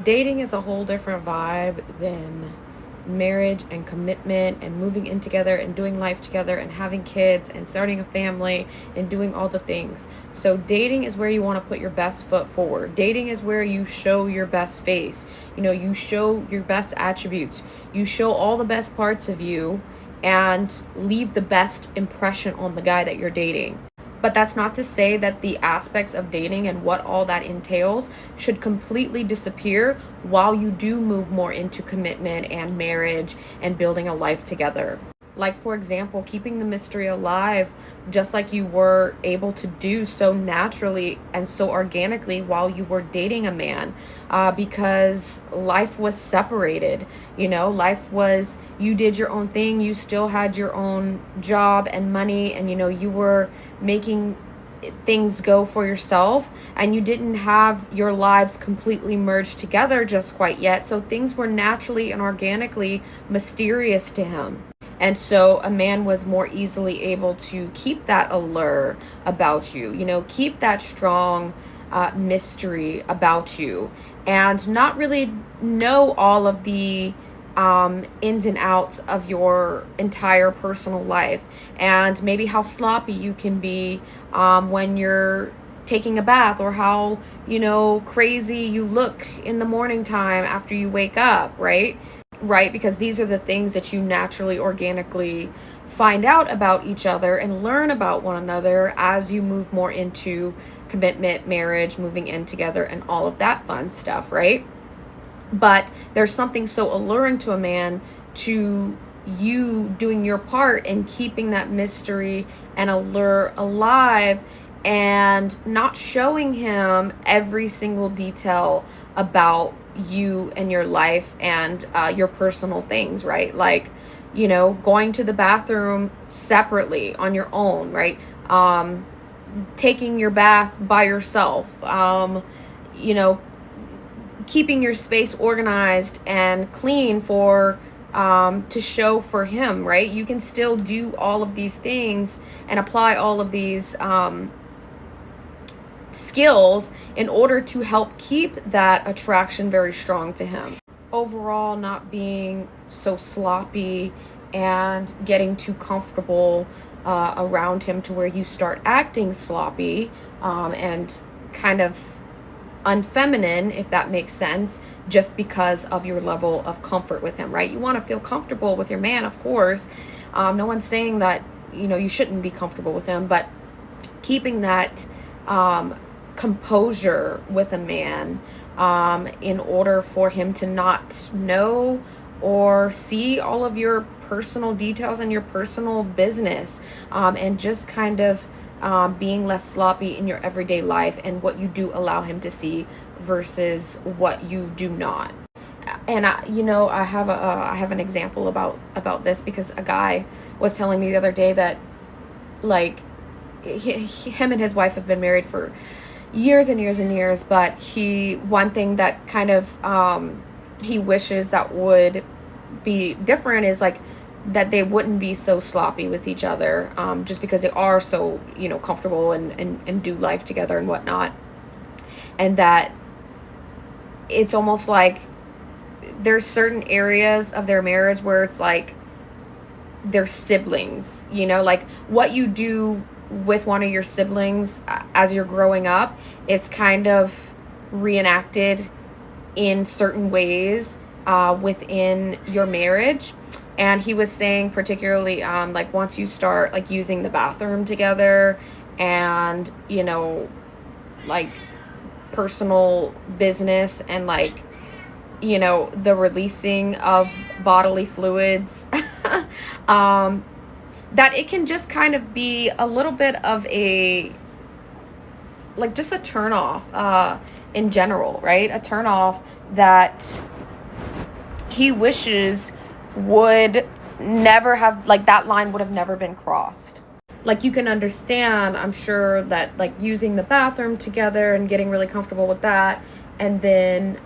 Dating is a whole different vibe than marriage and commitment and moving in together and doing life together and having kids and starting a family and doing all the things. So dating is where you want to put your best foot forward. Dating is where you show your best face. You show your best attributes. You show all the best parts of you and leave the best impression on the guy that you're dating. But that's not to say that the aspects of dating and what all that entails should completely disappear while you do move more into commitment and marriage and building a life together. Like, for example, keeping the mystery alive, just like you were able to do so naturally and so organically while you were dating a man, because life was separated. Life was, you did your own thing, you still had your own job and money, and you were making things go for yourself, and you didn't have your lives completely merged together just quite yet. So things were naturally and organically mysterious to him. And so a man was more easily able to keep that allure about you, keep that strong mystery about you, and not really know all of the ins and outs of your entire personal life, and maybe how sloppy you can be when you're taking a bath, or how crazy you look in the morning time after you wake up, right? Because these are the things that you naturally, organically find out about each other and learn about one another as you move more into commitment, marriage, moving in together, and all of that fun stuff, right? But there's something so alluring to a man to you doing your part in keeping that mystery and allure alive, and not showing him every single detail about you and your life and your personal things, right? Like, going to the bathroom separately on your own, right? Taking your bath by yourself, keeping your space organized and clean for to show for him, right? You can still do all of these things and apply all of these skills in order to help keep that attraction very strong to him. Overall, not being so sloppy and getting too comfortable around him to where you start acting sloppy and kind of unfeminine, if that makes sense, just because of your level of comfort with him, right? You want to feel comfortable with your man, of course. No one's saying that you shouldn't be comfortable with him, but keeping that composure with a man in order for him to not know or see all of your personal details and your personal business, and just kind of being less sloppy in your everyday life and what you do allow him to see versus what you do not. And I have an example about this, because a guy was telling me the other day that, like, him and his wife have been married for years and years and years, but one thing that kind of he wishes that would be different is, like, that they wouldn't be so sloppy with each other, just because they are so comfortable and do life together and whatnot. And that it's almost like there's certain areas of their marriage where it's like they're siblings, like what you do with one of your siblings as you're growing up is kind of reenacted in certain ways within your marriage. And he was saying, particularly like, once you start like using the bathroom together, and like personal business, and like the releasing of bodily fluids, that it can just kind of be a little bit of a, like, just a turn off in general, right? A turn off that he wishes would never have, like, that line would have never been crossed. Like, you can understand, I'm sure, that like using the bathroom together and getting really comfortable with that, and then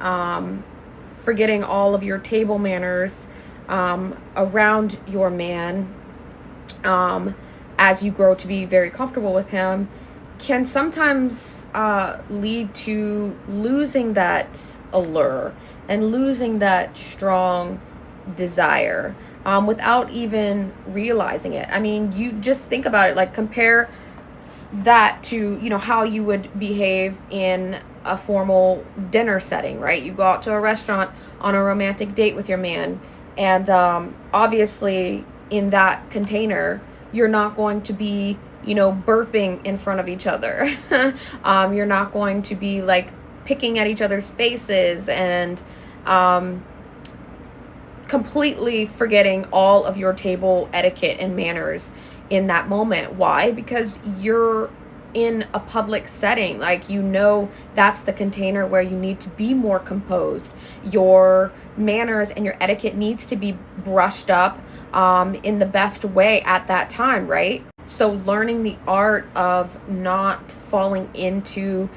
forgetting all of your table manners around your man as you grow to be very comfortable with him, can sometimes lead to losing that allure and losing that strong desire, without even realizing it. I mean, you just think about it, like compare that to, how you would behave in a formal dinner setting, right? You go out to a restaurant on a romantic date with your man, and obviously in that container, you're not going to be, burping in front of each other. You're not going to be like picking at each other's faces and completely forgetting all of your table etiquette and manners in that moment. Why? Because you're in a public setting. Like, that's the container where you need to be more composed. Your manners and your etiquette needs to be brushed up in the best way at that time, right? So learning the art of not falling into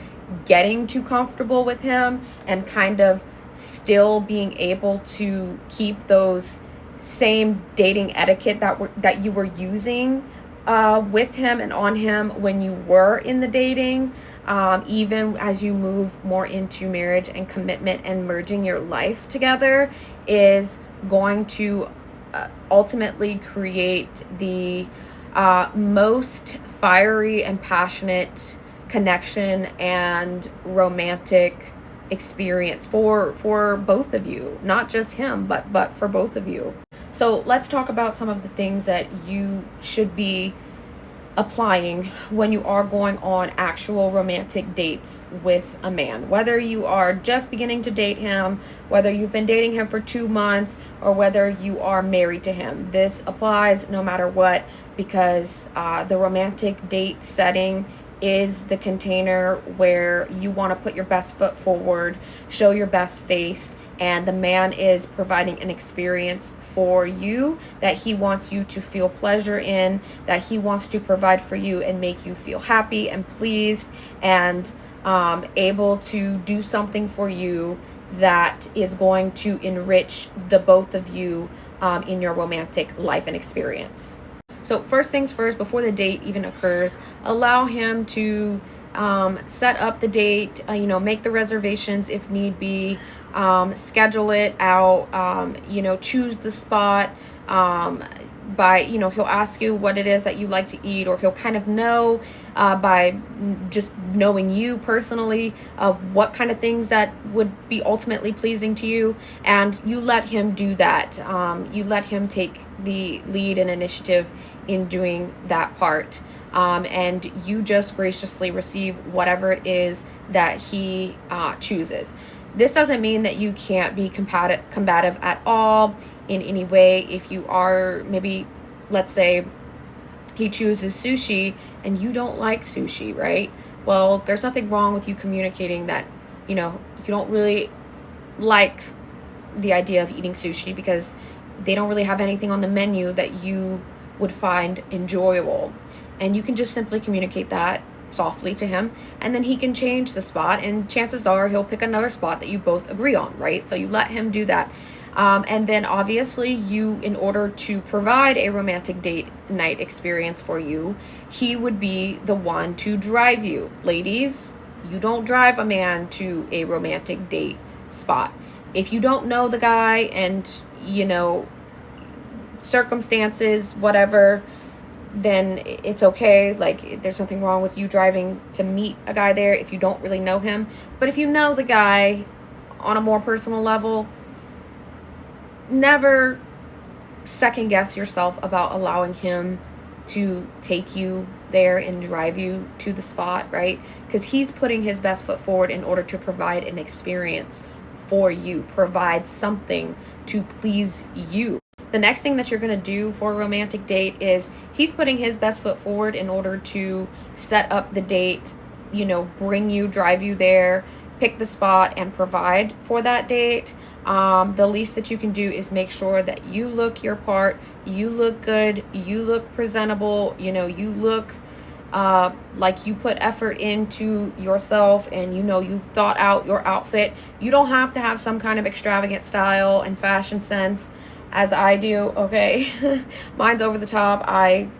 getting too comfortable with him and kind of still being able to keep those same dating etiquette that you were using with him and on him when you were in the dating, even as you move more into marriage and commitment and merging your life together, is going to ultimately create the most fiery and passionate connection and romantic experience for both of you, not just him, but for both of you. So let's talk about some of the things that you should be applying when you are going on actual romantic dates with a man. Whether you are just beginning to date him, whether you've been dating him for 2 months, or whether you are married to him. This applies no matter what, because the romantic date setting is the container where you want to put your best foot forward, show your best face, and the man is providing an experience for you that he wants you to feel pleasure in, that he wants to provide for you and make you feel happy and pleased and able to do something for you that is going to enrich the both of you in your romantic life and experience. So first things first, before the date even occurs, allow him to set up the date, make the reservations if need be, schedule it out, choose the spot by, he'll ask you what it is that you like to eat, or he'll kind of know by just knowing you personally of what kind of things that would be ultimately pleasing to you, and you let him do that. You let him take the lead and initiative in doing that part, and you just graciously receive whatever it is that he chooses. This doesn't mean that you can't be combative at all in any way. If you are, maybe, let's say he chooses sushi and you don't like sushi, right? Well, there's nothing wrong with you communicating that, you don't really like the idea of eating sushi because they don't really have anything on the menu that you would find enjoyable. And you can just simply communicate that softly to him, and then he can change the spot, and chances are he'll pick another spot that you both agree on, right? So you let him do that. And then obviously you, in order to provide a romantic date night experience for you, he would be the one to drive you. Ladies, you don't drive a man to a romantic date spot. If you don't know the guy and, circumstances, whatever, then it's okay. Like, there's nothing wrong with you driving to meet a guy there if you don't really know him. But if you know the guy on a more personal level, never second guess yourself about allowing him to take you there and drive you to the spot, right? Because he's putting his best foot forward in order to provide an experience for you, provide something to please you. The next thing that you're going to do for a romantic date is he's putting his best foot forward in order to set up the date, bring you, drive you there, pick the spot, and provide for that date. The least that you can do is make sure that you look your part, you look good, you look presentable, you look like you put effort into yourself, and you thought out your outfit. You don't have to have some kind of extravagant style and fashion sense as I do, okay? Mine's over the top. I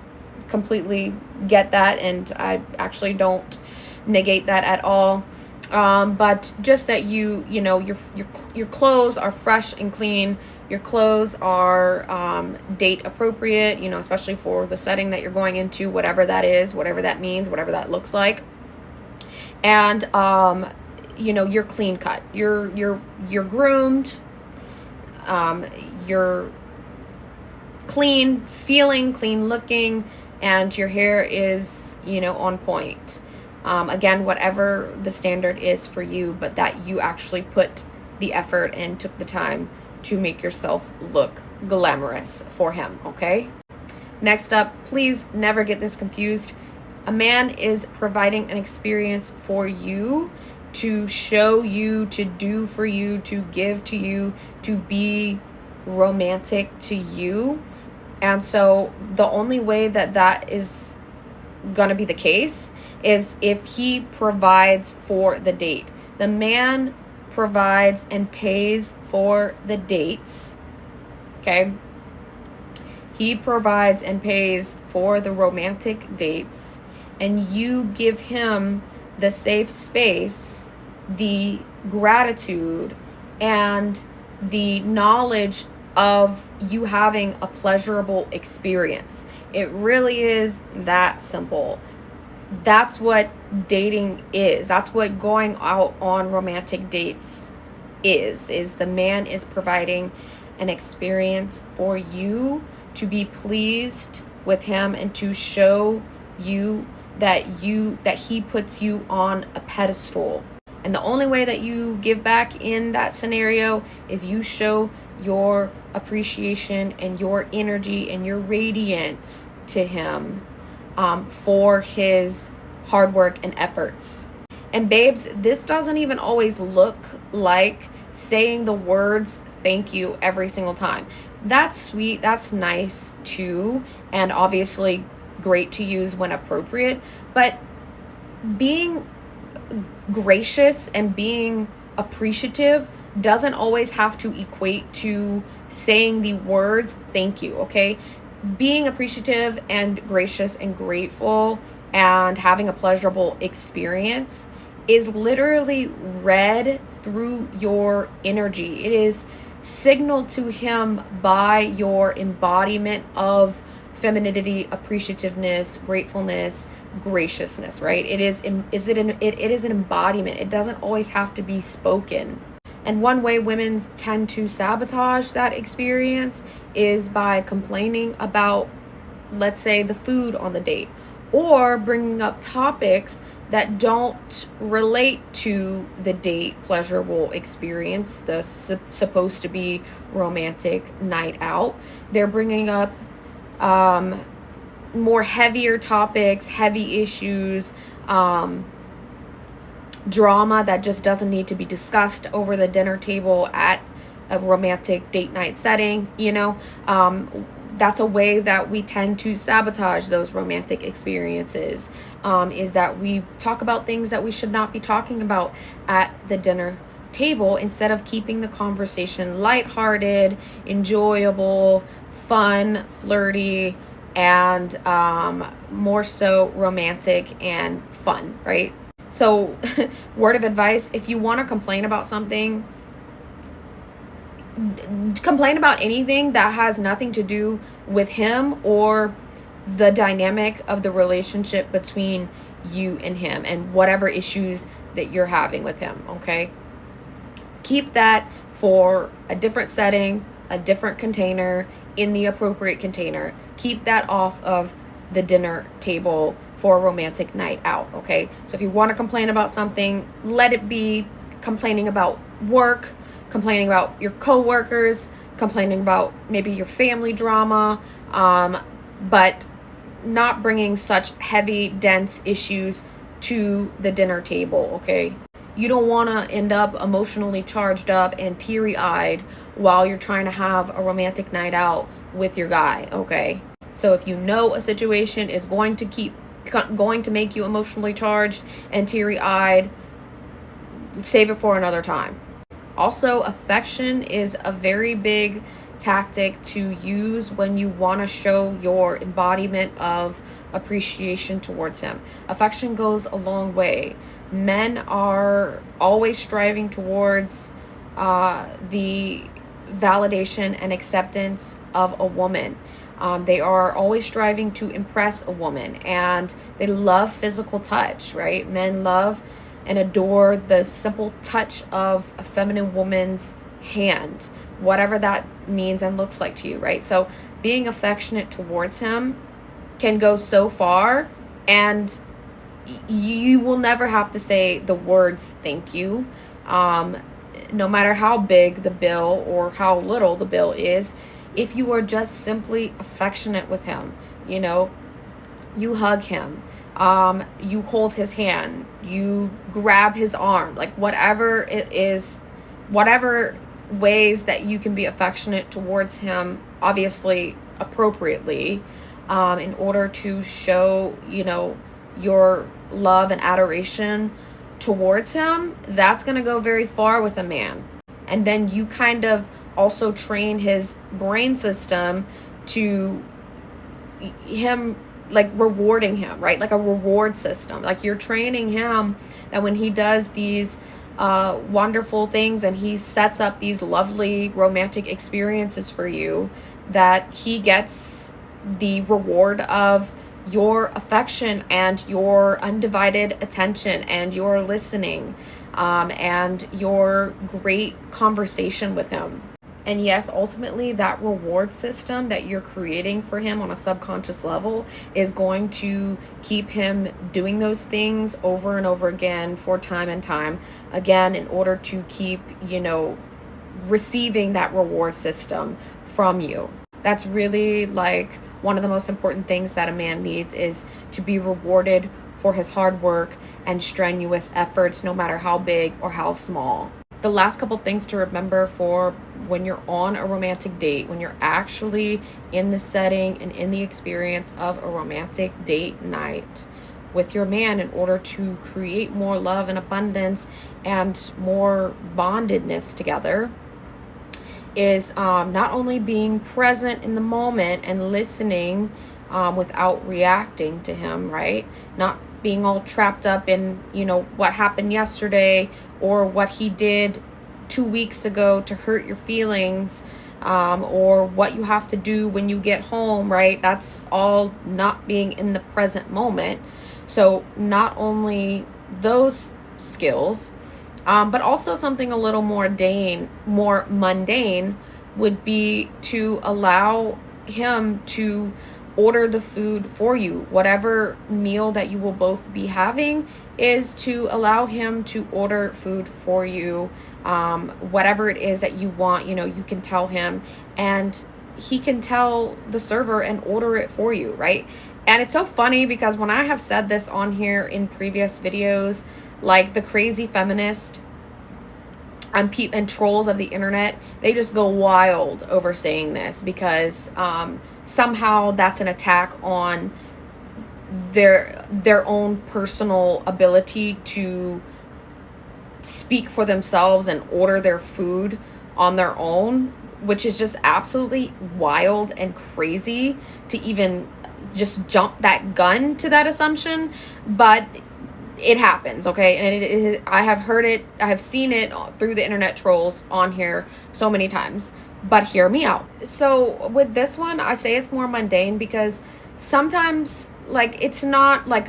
completely get that, and I actually don't negate that at all. But just that you know, your clothes are fresh and clean. Your clothes are date appropriate, you know, especially for the setting that you're going into, whatever that is, whatever that means, whatever that looks like. And you know, you're clean cut. You're groomed. You're clean feeling, clean looking, and your hair is, you know, on point. Again, whatever the standard is for you, but that you actually put the effort and took the time to make yourself look glamorous for him, okay? Next up, please never get this confused. A man is providing an experience for you, to show you, to do for you, to give to you, to be romantic to you. And so the only way that that is going to be the case is if he provides for the date. The man provides and pays for the dates, okay? He provides and pays for the romantic dates, and you give him the safe space, the gratitude, and the knowledge of you having a pleasurable experience. It really is that simple. That's what dating is. That's what going out on romantic dates is the man is providing an experience for you to be pleased with him and to show you that he puts you on a pedestal. And the only way that you give back in that scenario is you show your appreciation and your energy and your radiance to him for his hard work and efforts. And babes, this doesn't even always look like saying the words thank you every single time. That's sweet, that's nice too, and obviously great to use when appropriate, but being gracious and being appreciative doesn't always have to equate to saying the words thank you, okay? Being appreciative and gracious and grateful and having a pleasurable experience is literally read through your energy. It is signaled to him by your embodiment of femininity, appreciativeness, gratefulness, graciousness, right? It is an embodiment. It doesn't always have to be spoken. And one way women tend to sabotage that experience is by complaining about, let's say, the food on the date, or bringing up topics that don't relate to the date pleasurable experience, the supposed to be romantic night out. They're bringing up more heavier topics, heavy issues, drama that just doesn't need to be discussed over the dinner table at a romantic date night setting, you know. That's a way that we tend to sabotage those romantic experiences, is that we talk about things that we should not be talking about at the dinner table, instead of keeping the conversation lighthearted, enjoyable, fun, flirty, and more so romantic and fun, right? So word of advice, if you want to complain about something, complain about anything that has nothing to do with him or the dynamic of the relationship between you and him and whatever issues that you're having with him, okay? Keep that for a different setting, a different container, in the appropriate container. Keep that off of the dinner table for a romantic night out, okay? So if you want to complain about something, let it be complaining about work, complaining about your coworkers, complaining about maybe your family drama, but not bringing such heavy, dense issues to the dinner table, okay? You don't want to end up emotionally charged up and teary-eyed while you're trying to have a romantic night out with your guy, okay? So if you know a situation is going to make you emotionally charged and teary-eyed, save it for another time. Also, affection is a very big tactic to use when you want to show your embodiment of appreciation towards him. Affection goes a long way. Men are always striving towards the validation and acceptance of a woman. They are always striving to impress a woman, and they love physical touch, right? Men love and adore the simple touch of a feminine woman's hand, whatever that means and looks like to you, right? So being affectionate towards him can go so far, and you will never have to say the words thank you. No matter how big the bill or how little the bill is, if you are just simply affectionate with him, you know, you hug him, you hold his hand, you grab his arm, like whatever it is, whatever ways that you can be affectionate towards him, obviously appropriately, in order to show, you know, your love and adoration towards him, that's going to go very far with a man. And then you kind of also train his brain system to him, like rewarding him, right? Like a reward system. Like you're training him that when he does these wonderful things and he sets up these lovely romantic experiences for you, that he gets the reward of your affection and your undivided attention and your listening, and your great conversation with him. And yes, ultimately that reward system that you're creating for him on a subconscious level is going to keep him doing those things over and over again for time and time again, in order to keep, you know, receiving that reward system from you. That's really like one of the most important things that a man needs, is to be rewarded for his hard work and strenuous efforts, no matter how big or how small. The last couple things to remember for when you're on a romantic date, when you're actually in the setting and in the experience of a romantic date night with your man, in order to create more love and abundance and more bondedness together, is not only being present in the moment and listening without reacting to him, right? Not being all trapped up in, you know, what happened yesterday or what he did 2 weeks ago to hurt your feelings, or what you have to do when you get home, right? That's all not being in the present moment. So not only those skills, but also something a little more mundane would be to allow him to order the food for you. Whatever meal that you will both be having, is to allow him to order food for you. Whatever it is that you want, you know, you can tell him, and he can tell the server and order it for you, right? And it's so funny because when I have said this on here in previous videos, like the crazy feminist and trolls of the internet, they just go wild over saying this, because somehow that's an attack on their own personal ability to speak for themselves and order their food on their own, which is just absolutely wild and crazy to even just jump that gun to that assumption. But it happens, okay? And I have heard it, I have seen it through the internet trolls on here so many times. But hear me out. So with this one, I say it's more mundane because sometimes, like, it's not like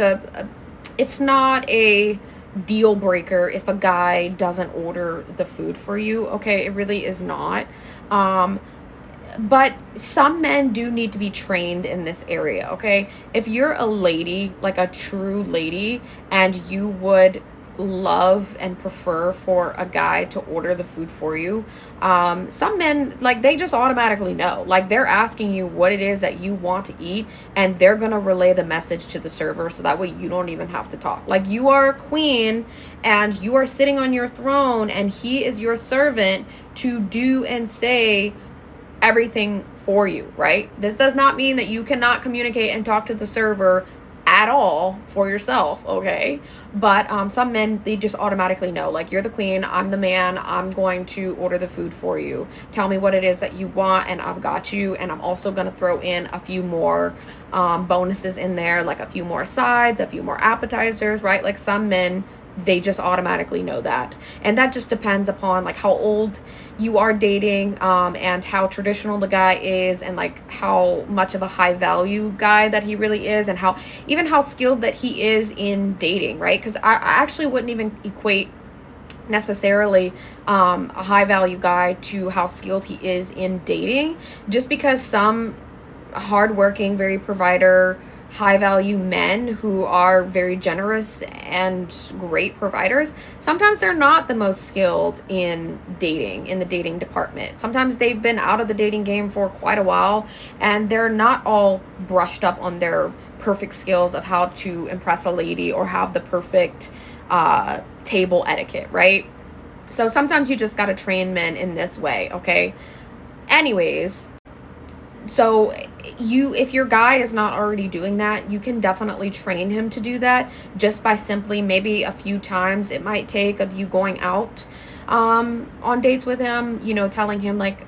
it's not a deal breaker if a guy doesn't order the food for you, okay? It really is not. But some men do need to be trained in this area, okay? If you're a lady, like a true lady, and you would love and prefer for a guy to order the food for you, some men, like, they just automatically know. Like, they're asking you what it is that you want to eat, and they're gonna relay the message to the server, so that way you don't even have to talk. Like, you are a queen, and you are sitting on your throne, and he is your servant to do and say everything for you, right? This does not mean that you cannot communicate and talk to the server at all for yourself, okay? But some men, they just automatically know, like, you're the queen, I'm the man, I'm going to order the food for you. Tell me what it is that you want, and I've got you. And I'm also going to throw in a few more bonuses in there, like a few more sides, a few more appetizers, right? Like, some men, they just automatically know that. And that just depends upon like how old you are dating, and how traditional the guy is, and like how much of a high value guy that he really is, and how even how skilled that he is in dating, right? Because I actually wouldn't even equate necessarily a high value guy to how skilled he is in dating, just because some hardworking, very provider, high value men who are very generous and great providers, sometimes they're not the most skilled in dating, in the dating department. Sometimes they've been out of the dating game for quite a while, and they're not all brushed up on their perfect skills of how to impress a lady or have the perfect table etiquette, right? So sometimes you just got to train men in this way, okay? Anyways, so if your guy is not already doing that, you can definitely train him to do that just by simply maybe a few times it might take of you going out on dates with him, telling him like,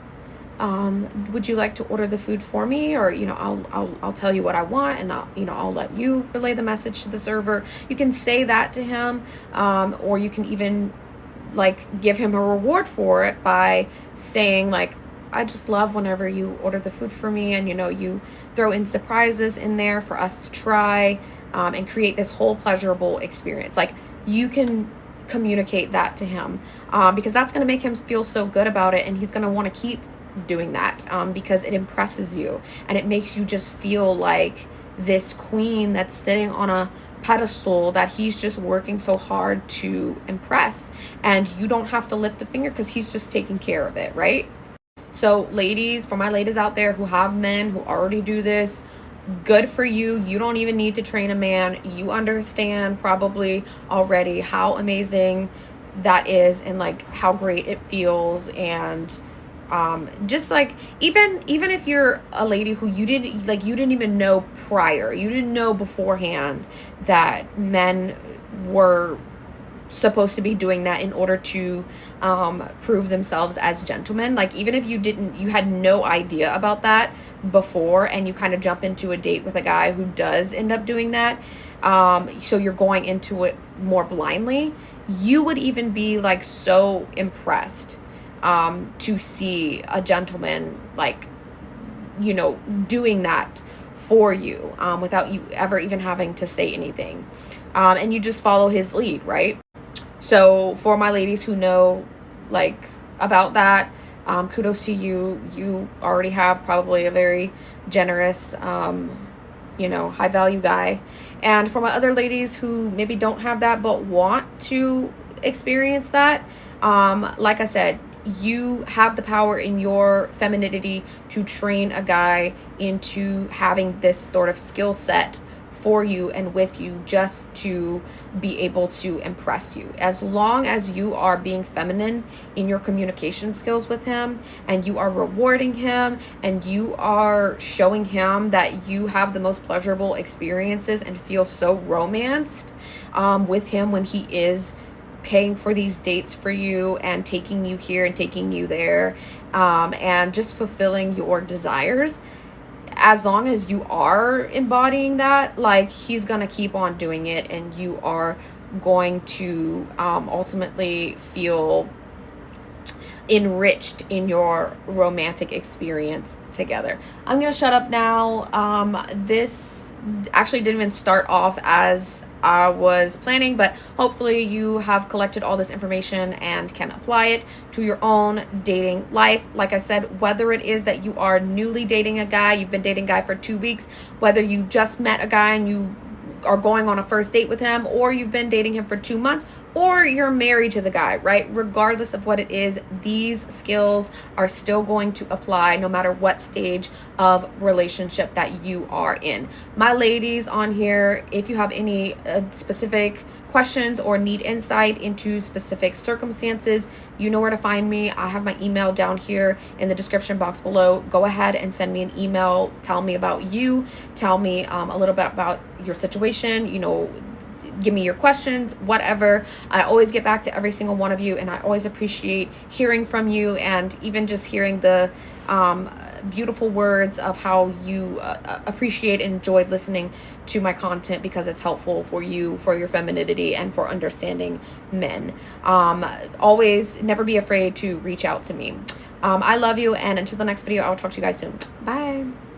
would you like to order the food for me? Or, I'll tell you what I want, and I'll let you relay the message to the server. You can say that to him, or you can even like give him a reward for it by saying like, I just love whenever you order the food for me, and you throw in surprises in there for us to try, and create this whole pleasurable experience. Like, you can communicate that to him, because that's going to make him feel so good about it, and he's going to want to keep doing that, because it impresses you, and it makes you just feel like this queen that's sitting on a pedestal that he's just working so hard to impress, and you don't have to lift a finger because he's just taking care of it, right? So ladies, for my ladies out there who have men who already do this, good for you. You don't even need to train a man. You understand probably already how amazing that is, and like how great it feels. And just like, even if you're a lady who you didn't even know prior, you didn't know beforehand that men were supposed to be doing that in order to prove themselves as gentlemen. Like, even if you had no idea about that before, and you kind of jump into a date with a guy who does end up doing that, so you're going into it more blindly, you would even be like so impressed to see a gentleman like doing that for you, without you ever even having to say anything, and you just follow his lead, right? So for my ladies who know like about that, kudos to you. You already have probably a very generous, high value guy. And for my other ladies who maybe don't have that but want to experience that, like I said, you have the power in your femininity to train a guy into having this sort of skill set for you and with you, just to be able to impress you. As long as you are being feminine in your communication skills with him, and you are rewarding him, and you are showing him that you have the most pleasurable experiences and feel so romanced with him when he is paying for these dates for you and taking you here and taking you there, and just fulfilling your desires, as long as you are embodying that, like, he's gonna keep on doing it, and you are going to ultimately feel enriched in your romantic experience together. I'm gonna shut up now. This actually didn't even start off as I was planning, but hopefully you have collected all this information and can apply it to your own dating life. Like I said, whether it is that you are newly dating a guy, you've been dating a guy for 2 weeks, whether you just met a guy and you are going on a first date with him, or you've been dating him for 2 months, or you're married to the guy, right? Regardless of what it is, these skills are still going to apply no matter what stage of relationship that you are in. My ladies on here, if you have any specific questions or need insight into specific circumstances, you know where to find me. I have my email down here in the description box below. Go ahead and send me an email. Tell me about you. Tell me a little bit about your situation. You know, give me your questions, whatever. I always get back to every single one of you, and I always appreciate hearing from you, and even just hearing the beautiful words of how you appreciate and enjoyed listening to my content, because it's helpful for you, for your femininity, and for understanding men. Always never be afraid to reach out to me. I love you, and until the next video, I will talk to you guys soon. Bye.